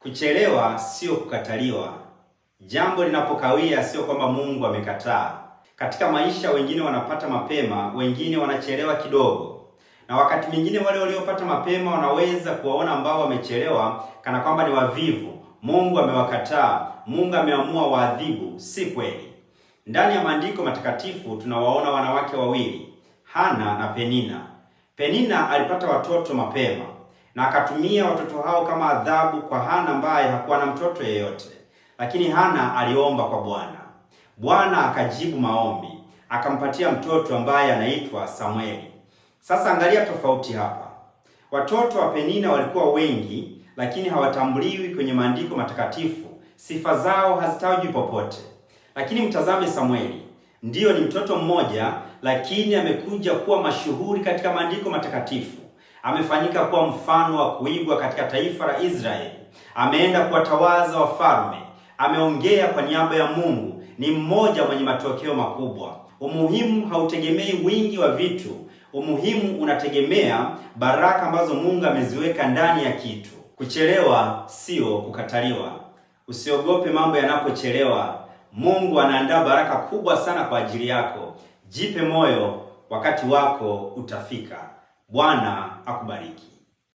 Kuchelewa sio kukataliwa. Jambo linapokawia sio kwamba Mungu amekataa. Katika maisha wengine wanapata mapema, wengine wanachelewa kidogo. Na wakati mwingine wale waliopata mapema wanaweza kuwaona ambao wamechelewa kana kwamba ni wavivu. Mungu amewakataa, Mungu ameamua waadhibu. Si kweli. Ndani ya maandiko matakatifu tunawaona wanawake wawili, Hana na Penina. Penina alipata watoto mapema na akatumia watoto hao kama adhabu kwa Hana ambaye hakuwa na mtoto yeyote. Lakini Hana aliomba kwa Bwana. Bwana akajibu maombi, akampatia mtoto ambaye anaitwa Samueli. Sasa angalia tofauti hapa. Watoto wa Penina walikuwa wengi, lakini hawatambuliwi kwenye maandiko matakatifu. Sifa zao hazitajwi popote. Lakini mtazame Samueli. Ndiyo, ni mtoto mmoja, lakini amekuja kuwa mashuhuri katika maandiko matakatifu. Amefanyika kuwa mfano wa kuigwa katika taifa la Israeli. Ameenda kuwatawaza wafalme. Ameongea kwa niaba ya Mungu. Ni mmoja mwenye matokeo makubwa. Umuhimu hautegemei wingi wa vitu. Umuhimu unategemea baraka ambazo Mungu ameziweka ndani ya kitu. Kuchelewa sio kukataliwa. Usiogope mambo yanapochelewa. Mungu anaandaa baraka kubwa sana kwa ajili yako. Jipe moyo, wakati wako utafika. Bwana akubariki.